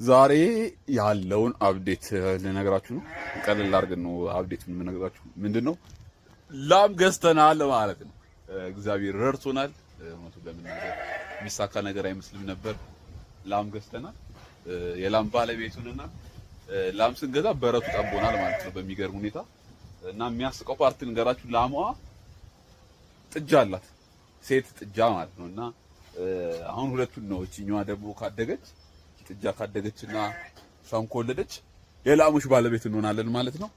ዛሬ ያለውን አፕዴት ልነግራችሁ ነው። ቀለል አድርገን ነው አፕዴቱን የምነግራችሁ። ምንድነው ላም ገዝተናል ማለት ነው። እግዚአብሔር ረድቶናል። እውነቱን ለመናገር የሚሳካ ነገር አይመስልም ነበር። ላም ገዝተናል። የላም ባለቤቱንና ላም ስንገዛ በረቱ ጠቦናል ማለት ነው በሚገርም ሁኔታ እና የሚያስቀው ፓርት ንገራችሁ። ላሟ ጥጃ አላት፣ ሴት ጥጃ ማለት ነው እና አሁን ሁለቱን ነው። እቺኛዋ ደግሞ ካደገች ጥጃ ካደገችና እሷን ከወለደች የላሞች ባለቤት እንሆናለን ማለት ነው።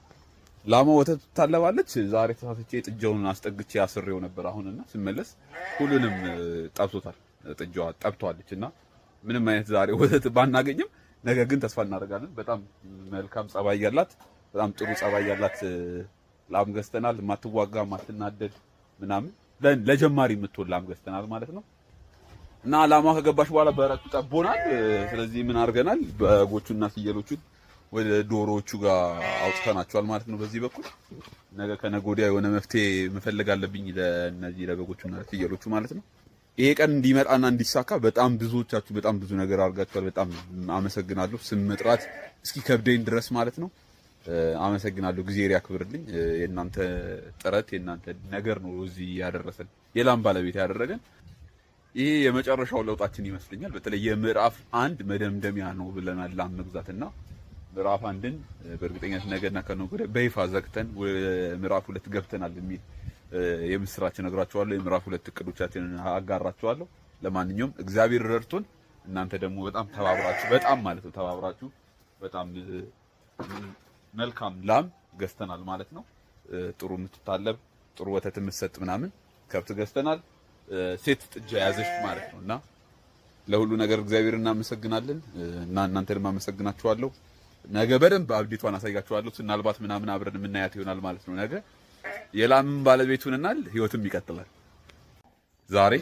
ላሟ ወተት ታለባለች። ዛሬ ተሳስቼ ጥጃውን አስጠግቼ አስሬው ነበር አሁንና ስመለስ ሁሉንም ጠብቶታል። ጥጃዋ ጠብቷለችና ምንም አይነት ዛሬ ወተት ባናገኝም ነገ ግን ተስፋ እናደርጋለን። በጣም መልካም ጸባይ ያላት በጣም ጥሩ ጸባይ ያላት ላም ገዝተናል። ማትዋጋ ማትናደድ ምናምን ለጀማሪ የምትሆን ላም ገዝተናል ማለት ነው። እና ላሟ ከገባሽ በኋላ በረቱ ጠቦናል። ስለዚህ ምን አድርገናል? በጎቹና ፍየሎቹን ወደ ዶሮዎቹ ጋር አውጥተናቸዋል ማለት ነው። በዚህ በኩል ነገ ከነገ ወዲያ የሆነ መፍትሄ መፈለግ አለብኝ ለነዚህ ለበጎቹና ፍየሎቹ ማለት ነው። ይሄ ቀን እንዲመጣና እንዲሳካ በጣም ብዙዎቻችሁ በጣም ብዙ ነገር አድርጋችኋል። በጣም አመሰግናለሁ። ስም መጥራት እስኪ ከብደኝ ድረስ ማለት ነው። አመሰግናለሁ። እግዚአብሔር ያክብርልኝ። የእናንተ ጥረት የእናንተ ነገር ነው እዚህ ያደረሰን የላም ባለቤት ያደረገን። ይሄ የመጨረሻው ለውጣችን ይመስለኛል። በተለይ የምዕራፍ 1 መደምደሚያ ነው ብለናል ላም መግዛትና ምዕራፍ 1ን በእርግጠኛነት ነገና ከነገ ወዲያ በይፋ ዘግተን ምዕራፍ 2 ገብተናል የሚል የምስራች ነግራችኋለሁ። የምዕራፍ 2 እቅዶቻችንን አጋራችኋለሁ። ለማንኛውም እግዚአብሔር ረድቶን እናንተ ደግሞ በጣም ተባብራችሁ በጣም ማለት ነው ተባብራችሁ በጣም መልካም ላም ገዝተናል ማለት ነው። ጥሩ የምትታለብ ጥሩ ወተት የምትሰጥ ምናምን ከብት ገዝተናል። ሴት ጥጃ ያዘች ማለት ነውና ለሁሉ ነገር እግዚአብሔር እናመሰግናለን እና እናንተንም አመሰግናችኋለሁ። ነገ በደንብ አብዲቷን አሳያችኋለሁ። ስናልባት ምናምን አብረን የምናያት ይሆናል ማለት ነው። ነገ የላምን ባለቤቱንናል ህይወትም ይቀጥላል። ዛሬ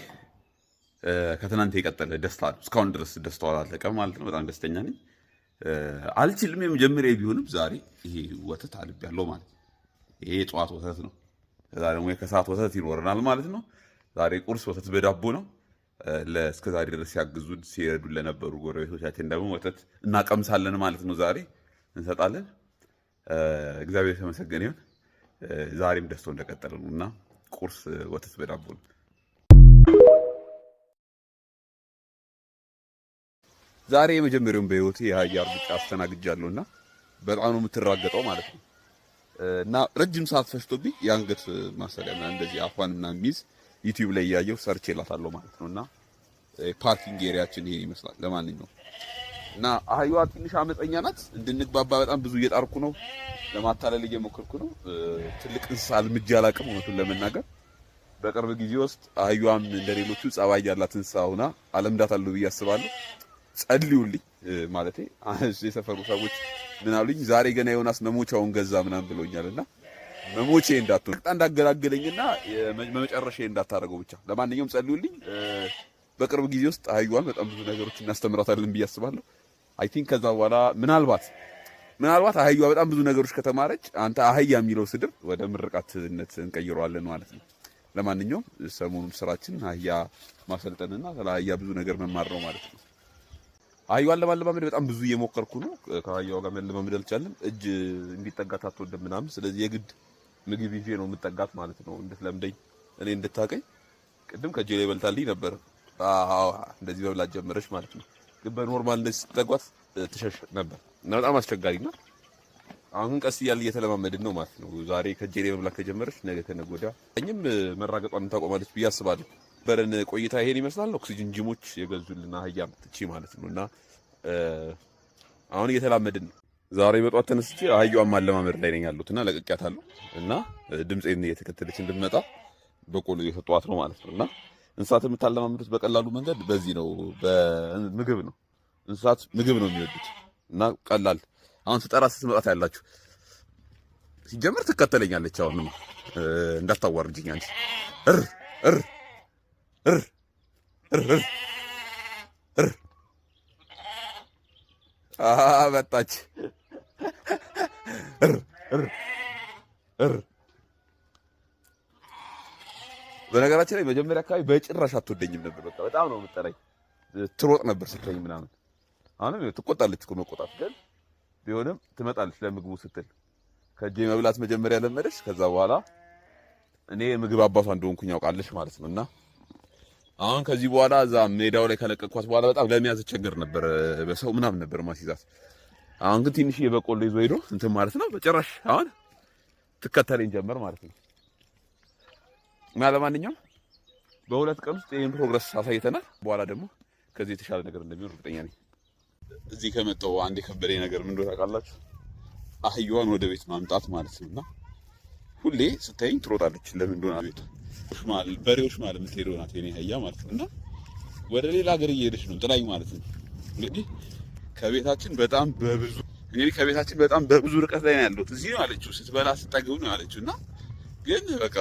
ከትናንት የቀጠለ ደስታ ነው። እስካሁን ድረስ ደስታው አላለቀም ማለት ነው። በጣም ደስተኛ ነኝ። አልችልም የመጀመሪያ ቢሆንም ዛሬ ይሄ ወተት አልቤያለሁ ማለት ነው። ይሄ የጠዋት ወተት ነው። ከዛ ደግሞ የከሰዓት ወተት ይኖረናል ማለት ነው። ዛሬ ቁርስ ወተት በዳቦ ነው። እስከ ዛሬ ድረስ ሲያግዙን ሲረዱን ለነበሩ ጎረቤቶቻችን ደግሞ ወተት እናቀምሳለን ማለት ነው። ዛሬ እንሰጣለን። እግዚአብሔር የተመሰገነ ይሁን። ዛሬም ደስታው እንደቀጠለ ነው እና ቁርስ ወተት በዳቦ ነው። ዛሬ የመጀመሪያውን በህይወቴ የአህያ እርግጫ አስተናግጃለሁና በጣም ነው የምትራገጠው ማለት ነው እና ረጅም ሰዓት ፈጅቶብኝ የአንገት ማሰሪያና እንደዚህ አፏን ምናምን የሚይዝ ዩቲዩብ ላይ ያየው ሰርች ይላታለሁ ማለት ነውና ፓርኪንግ ኤሪያችን ይሄን ይመስላል። ለማንኛውም እና አህያዋ ትንሽ አመፀኛ ናት። እንድንግባባ በጣም ብዙ እየጣርኩ ነው፣ ለማታለል እየሞከርኩ ነው። ትልቅ እንስሳ አልምጄ አላውቅም እውነቱን ለመናገር። በቅርብ ጊዜ ውስጥ አህያዋም እንደሌሎቹ ጸባይ ያላት እንስሳ ሆና አለምዳታለሁ ብዬ አስባለሁ። ጸልዩልኝ ማለቴ የሰፈሩ ሰዎች ምን አሉኝ፣ ዛሬ ገና ዮናስ መሞቻውን ገዛ ምናምን ብሎኛልና መሞቼ እንዳትሆን እንዳገላገለኝና መጨረሻ እንዳታረገው ብቻ። ለማንኛውም ጸልዩልኝ። በቅርብ ጊዜ ውስጥ አህያዋን በጣም ብዙ ነገሮች እናስተምራታለን ብዬ አስባለሁ። አይ ቲንክ ከዛ በኋላ ምናልባት አህያዋ በጣም ብዙ ነገሮች ከተማረች አንተ አህያ የሚለው ስድብ ወደ ምርቃትነት እንቀይረዋለን ማለት ነው። ለማንኛውም ሰሞኑን ስራችን አህያ ማሰልጠንና ስለ አህያ ብዙ ነገር መማር ነው ማለት ነው። አህያዋን ለማለማመድ በጣም ብዙ እየሞከርኩ ነው። ከአህያዋ ጋር መለማመድ አልቻለም። እጅ እንዲጠጋት አትወድም ምናምን። ስለዚህ የግድ ምግብ ይዤ ነው የምጠጋት ማለት ነው፣ እንድትለምደኝ እኔ እንድታቀኝ። ቅድም ከጄ ላይ በልታልኝ ነበር። እንደዚህ መብላት ጀመረች ማለት ነው። ግን በኖርማል እንደዚህ ስትጠጓት ትሸሽ ነበር እና በጣም አስቸጋሪና አሁን ቀስ እያልን እየተለማመድን ነው ማለት ነው። ዛሬ ከጄ ላይ መብላት ከጀመረች ነገ ከነገ ወዲያ እኛም መራገጧን ታቆማለች ብዬ አስባለሁ። በረን ቆይታ ይሄን ይመስላል። ኦክሲጅን ጂሞች የገዙልና አህያ መጥቼ ማለት ነውና አሁን እየተላመድን ነው። ዛሬ በጧት ተነስቼ አህያዋን ማለማመድ ላይ ነኝ ያለሁትና ለቅቄያታለሁ እና ድምጼን እየተከተለች እንድትመጣ በቆሎ እየሰጧት ነው ማለት ነውና እንስሳት የምታለማመዱት በቀላሉ መንገድ በዚህ ነው። በምግብ ነው። እንስሳት ምግብ ነው የሚወዱት እና ቀላል። አሁን ስጠራ ስትመጣት ያላችሁ ሲጀምር ትከተለኛለች። አሁን እንዳታዋርጅኝ አንቺ መጣች። በነገራችን ላይ መጀመሪያ አካባቢ በጭራሽ አትወደኝም ነበር። በቃ በጣም ነው የምጠላኝ። ትሮጥ ነበር ስትለኝ ምናምን። አሁንም ትቆጣለች እኮ መቆጣት ግን ቢሆንም ትመጣለች ለምግቡ ስትል ከእጄ መብላት መጀመሪያ ለመደች። ከዛ በኋላ እኔ ምግብ አባቷ እንደሆንኩኝ ያውቃለች ማለት ነው። እና አሁን ከዚህ በኋላ እዛ ሜዳው ላይ ከለቀቅኳት በኋላ በጣም ለመያዝ ቸገር ነበር፣ በሰው ምናምን ነበር ማስይዛት። አሁን ግን ትንሽ የበቆሎ ይዞ ሄዶ እንትን ማለት ነው። በጭራሽ አሁን ትከተለኝ ጀመር ማለት ነው። እና ለማንኛውም በሁለት ቀን ውስጥ ይሄን ፕሮግረስ አሳይተናል። በኋላ ደግሞ ከዚህ የተሻለ ነገር እንደሚሆን እርግጠኛ ነኝ። እዚህ ከመጣሁ አንድ የከበደኝ ነገር ምን እንደሆነ ታውቃላችሁ? አህያዋን ወደ ቤት ማምጣት ማለት ነውና ሁሌ ስታይኝ ትሮጣለች። ለምን እንደሆነ ቤት በሬዎች ማለት የምትሄደው ናት የኔ አህያ ማለት ነው። እና ወደ ሌላ ሀገር እየሄደች ነው ጥላኝ ማለት ነው። እንግዲህ ከቤታችን በጣም በብዙ ርቀት ላይ ነው ያለሁት። እዚህ ነው ያለችው፣ ስትበላ ስትጠግብ ነው ያለችው። እና ግን በቃ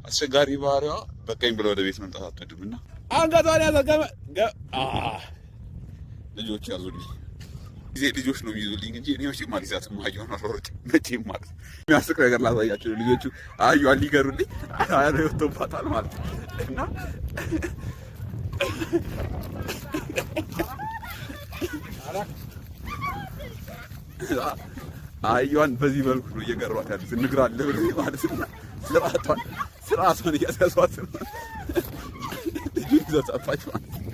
አስቸጋሪ ባህሪዋ በቃኝ ብለው ወደ ቤት መምጣት አትወድምና አንገቷን ያዘገመ ልጆች ያዙልኝ። ጊዜ ልጆች ነው የሚይዙልኝ እንጂ እኔ መቼም አልይዛትም። አህያዋን አልወረድም መቼም ማለት ነው። የሚያስቅ ነገር ላሳያቸው ነው። ልጆቹ አህያዋን ሊገሩልኝ ወጥቶባታል ማለት ነው። እና አህያዋን በዚህ መልኩ ነው እየገሯት ያሉት። እንግራለ ብሎ ማለት ነው። ስርዓቷን እያስያዟት ነው። ልጁ ይዘው ጠፋች ማለት ነው።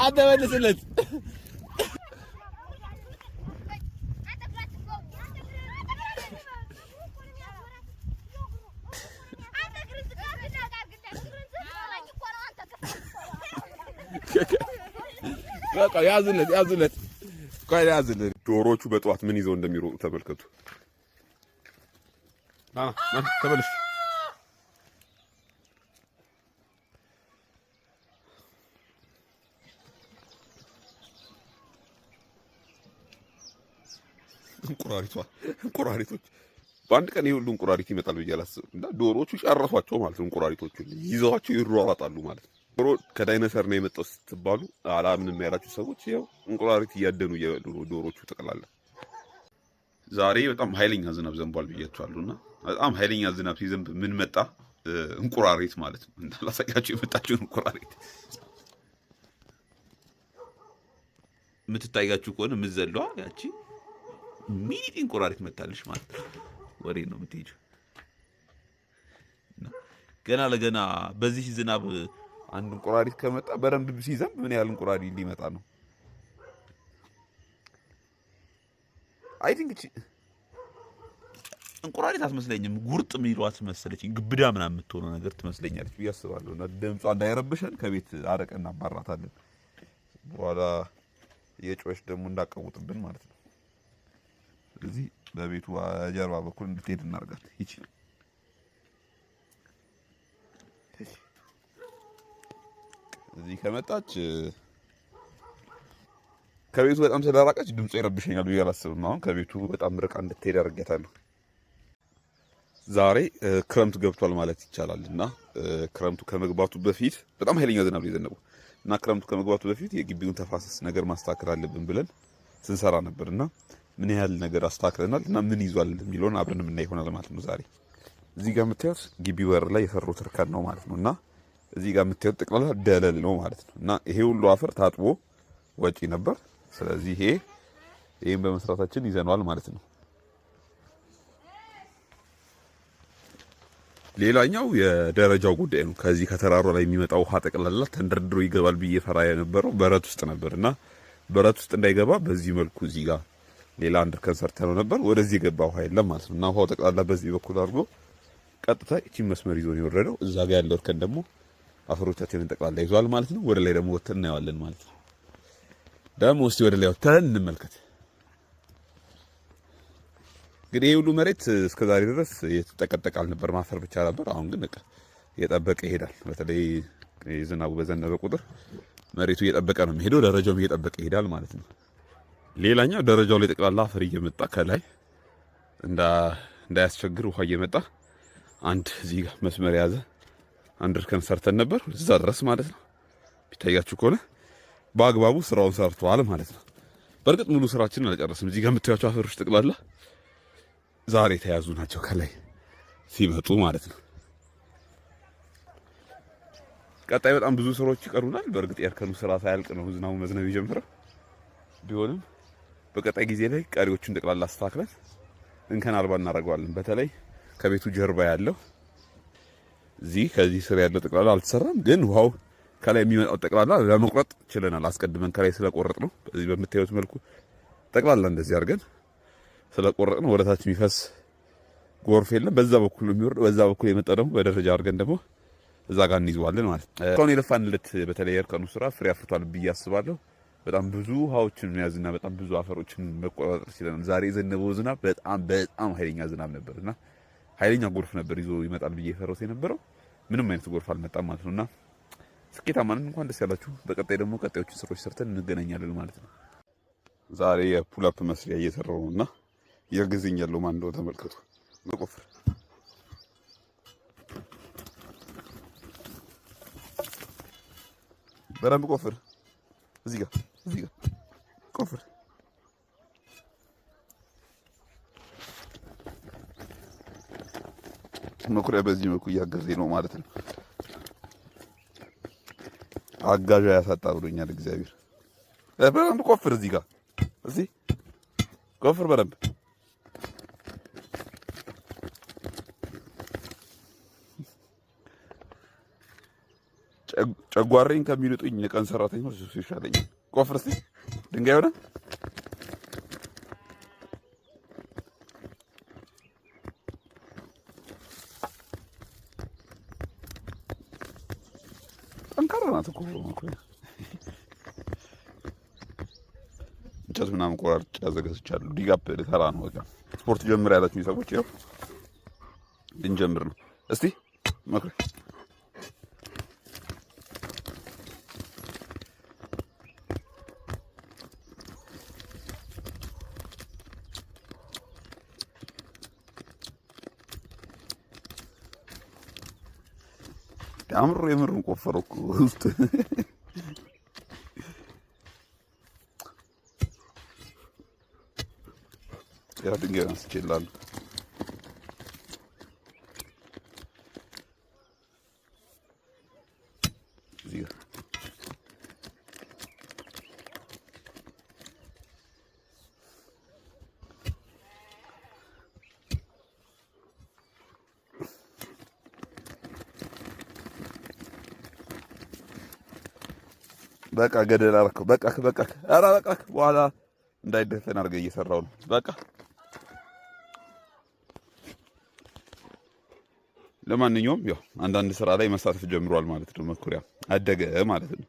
አትመልስለት። በቃ ያዙለት። ቆይ ያዙለት። ዶሮቹ በጠዋት ምን ይዘው እንደሚሮጡ ተመልከቱ። ተመልሽ። እንቁራሪቶች በአንድ ቀን የሁሉ እንቁራሪት ይመጣል ብዬ አላስብም። እና ዶሮቹ ጨረሷቸው ማለት ነው። እንቁራሪቶቹን ይዘዋቸው ይሯሯጣሉ ማለት ነው። ዶሮ ከዳይኖሰር ነው የመጣው ስትባሉ አላምንም ያላችሁ ሰዎች ያው እንቁራሪት እያደኑ እየበሉ ነው ዶሮቹ ጠቅላላ። ዛሬ በጣም ኃይለኛ ዝናብ ዘንቧል ብያችኋለሁና በጣም ኃይለኛ ዝናብ ሲዘንብ ምን መጣ? እንቁራሪት ማለት ነው። እና ላሳያችሁ የመጣችውን እንቁራሪት የምትታያችሁ ከሆነ የምትዘለዋ ያቺ ሚኒት እንቁራሪት መታለች ማለት ነው። ወሬ ነው የምትሄጂው። ገና ለገና በዚህ ዝናብ አንድ እንቁራሪት ከመጣ በደንብ ሲዘንብ ምን ያህል እንቁራሪት ሊመጣ ነው? አይ ቲንክ እንቁራሪት አትመስለኝም። ጉርጥ የሚሏት መሰለችኝ። ግብዳ ምናምን የምትሆነው ነገር ትመስለኛለች ብዬ አስባለሁ። እና ድምጿ እንዳይረብሸን ከቤት አረቀን እናባራታለን። በኋላ የጮሽ ደግሞ እንዳቀሙጥብን ማለት ነው። ስለዚህ በቤቱ ጀርባ በኩል እንድትሄድ እናርጋት። ይችላል እዚህ ከመጣች ከቤቱ በጣም ስለራቀች ድምጿ ይረብሸኛል ብዬ አላስብም። አሁን ከቤቱ በጣም ርቃ እንድትሄድ አድርጌታለሁ። ዛሬ ክረምት ገብቷል ማለት ይቻላል እና ክረምቱ ከመግባቱ በፊት በጣም ኃይለኛ ዝናብ የዘነበው እና ክረምቱ ከመግባቱ በፊት የግቢውን ተፋሰስ ነገር ማስተካከል አለብን ብለን ስንሰራ ነበርና ምን ያህል ነገር አስተካክለናል እና ምን ይዟል የሚለውን አብረን የምናይ ይሆናል ማለት ነው። ዛሬ እዚህ ጋር የምታዩት ግቢ በር ላይ የሰሩት እርከን ነው ማለት ነው እና እዚህ ጋር የምታዩት ጠቅላላ ደለል ነው ማለት ነው እና ይሄ ሁሉ አፈር ታጥቦ ወጪ ነበር። ስለዚህ ይሄን በመስራታችን ይዘነዋል ማለት ነው። ሌላኛው የደረጃው ጉዳይ ነው። ከዚህ ከተራራ ላይ የሚመጣው ውሃ ጠቅላላ ተንደርድሮ ይገባል ብዬ ፈራ የነበረው በረት ውስጥ ነበርና በረት ውስጥ እንዳይገባ በዚህ መልኩ እዚህ ጋር ሌላ አንድ እርከን ሰርተነው ነበር። ወደዚህ የገባ ውሃ የለም ማለት ነው እና ውሃው ጠቅላላ በዚህ በኩል አድርጎ ቀጥታ እቺን መስመር ይዞ ነው የወረደው። እዛ ጋር ያለው እርከን ደግሞ አፈሮቻችንን ጠቅላላ ይዟል ማለት ነው። ወደ ላይ ደግሞ ወተን እናየዋለን ማለት ነው። ደግሞ እስቲ ወደ ላይ ወተን እንመልከት። እንግዲህ ሁሉ መሬት እስከዛሬ ድረስ የተጠቀጠቀ አልነበር፣ ማፈር ብቻ ነበር። አሁን ግን በቃ እየጠበቀ ይሄዳል። በተለይ ዝናቡ በዘነበ ቁጥር መሬቱ እየጠበቀ ነው የሚሄደው፣ ደረጃውም እየጠበቀ ይሄዳል ማለት ነው። ሌላኛው ደረጃው ላይ ጠቅላላ አፈር እየመጣ ከላይ እንዳያስቸግር ውሃ እየመጣ አንድ እዚህ ጋር መስመር የያዘ አንድ እርከን ሰርተን ነበር እዛ ድረስ ማለት ነው። ቢታያችሁ ከሆነ በአግባቡ ስራውን ሰርተዋል ማለት ነው። በእርግጥ ሙሉ ስራችንን አልጨረስም። እዚህ ጋር የምታዩቸው አፈሮች ጠቅላላ ዛሬ የተያዙ ናቸው ከላይ ሲመጡ ማለት ነው። ቀጣይ በጣም ብዙ ስራዎች ይቀሩናል። በእርግጥ የእርከኑ ስራ ሳያልቅ ነው ዝናቡ መዝነብ የጀመረው። ቢሆንም በቀጣይ ጊዜ ላይ ቀሪዎቹን ጠቅላላ አስተካክለን እንከን አልባ እናደርገዋለን። በተለይ ከቤቱ ጀርባ ያለው ከዚህ ስር ያለው ጠቅላላ አልተሰራም፣ ግን ውሃው ከላይ የሚመጣው ጠቅላላ ለመቁረጥ ችለናል። አስቀድመን ከላይ ስለቆረጥ ነው። በዚህ በምታዩት መልኩ ጠቅላላ እንደዚህ አድርገን ስለቆረጥ ነው ወደታች የሚፈስ ጎርፍ የለም። በዛ በኩል ነው የሚወርድ። በዛ በኩል የመጣ ደግሞ በደረጃ አድርገን ደግሞ እዛ ጋር እንይዘዋለን ማለት ነው። እስካሁን የለፋንለት በተለይ የእርከኑ ስራ ፍሬ አፍርቷል ብዬ አስባለሁ። በጣም ብዙ ውሃዎችን መያዝና በጣም ብዙ አፈሮችን መቆጣጠር ችለናል። ዛሬ የዘነበው ዝናብ በጣም ኃይለኛ ዝናብ ነበርና ኃይለኛ ጎርፍ ነበር ይዞ ይመጣል ብዬ ፈረስ የነበረው። ምንም አይነት ጎርፍ አልመጣም ማለት ነውና ስኬታማ ነን። እንኳን ደስ ያላችሁ። በቀጣይ ደግሞ ቀጣዮችን ስራዎች ሰርተን እንገናኛለን ማለት ነው። ዛሬ የፑል-አፕ መስሪያ እየሰራው ነውና የግዝኝ ያለው ማን እንደው ተመልከቱ። መቆፈር በደንብ ቆፍር። እዚህ ጋር ቆፍር። መኩሪያ በዚህ መልኩ እያገዘኝ ነው ማለት ነው። አጋዣ ያሳጣ ብሎኛል እግዚአብሔር። በደንብ ቆፍር። እዚህ ጋር ቆፍር በደንብ። ጨጓራዬን ከሚልጡኝ የቀን ሰራተኞች እሱ ይሻለኛል። ቆፍር እስኪ ድንጋይ ሆነ ጠንካራ ናት እኮ እንጨት ምናምን ቆራርጬ አዘጋጅቻለሁ። ዲጋፕ ልሰራ ነው። በቃ ስፖርት ጀምር ያላችሁኝ ሰዎች ያው ልንጀምር ነው። እስቲ መኩሪያ የምሩን ቆፈረው እኮ ውስጥ ያ ድንጋይ አንስቼላለሁ። እዚህ ጋር በቃ ገደል አደረከው። በቃ ኧረ በቃ በኋላ እንዳይደፈን አድርገህ እየሰራው ነው። በቃ ለማንኛውም ያው አንዳንድ ስራ ላይ መሳተፍ ጀምሯል ማለት ነው። መኩሪያ አደገ ማለት ነው።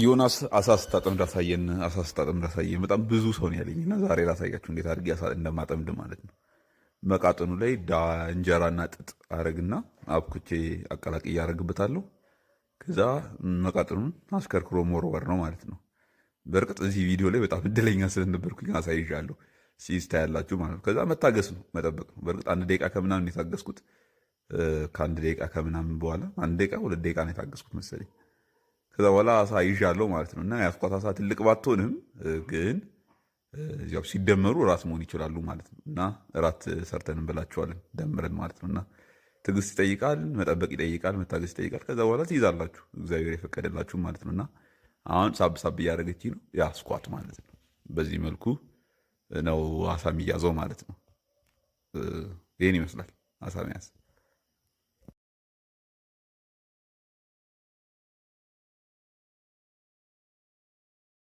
ዮናስ አሳ ስታጠምድ አሳየን። በጣም ብዙ ሰው ነው ያለኝና ዛሬ ላሳያችሁ እንዴት አድርጌ አሳ እንደማጠምድ ማለት ነው። መቃጥኑ ላይ እንጀራና ጥጥ አረግና አብኩቼ አቀላቅዬ አረግበታለሁ። ከዛ መቃጥኑን አስከርክሮ መወርወር ነው ማለት ነው። በእርግጥ እዚህ ቪዲዮ ላይ በጣም እድለኛ ስለነበርኩኝ አሳይሻለሁ። ሲስታ ያላችሁ ማለት ነው። ከዛ መታገስ ነው፣ መጠበቅ ነው። በእርግጥ 1 ደቂቃ ከምናምን የታገስኩት ከ1 ደቂቃ ከምናምን በኋላ 1 ደቂቃ 2 ደቂቃ ነው የታገስኩት መሰለኝ። ከዛ በኋላ አሳ ይዣለሁ ማለት ነው። እና ያስኳት አሳ ትልቅ ባትሆንም ግን ያው ሲደመሩ እራት መሆን ይችላሉ ማለት ነው። እና እራት ሰርተን እንበላቸዋለን ደምረን ማለት ነው። እና ትዕግስት ይጠይቃል፣ መጠበቅ ይጠይቃል፣ መታገስ ይጠይቃል። ከዛ በኋላ ትይዛላችሁ እግዚአብሔር የፈቀደላችሁ ማለት ነው። እና አሁን ሳብ እያደረገች ነው ያስኳት ማለት ነው። በዚህ መልኩ ነው አሳ የሚያዘው ማለት ነው። ይህን ይመስላል አሳ መያዝ።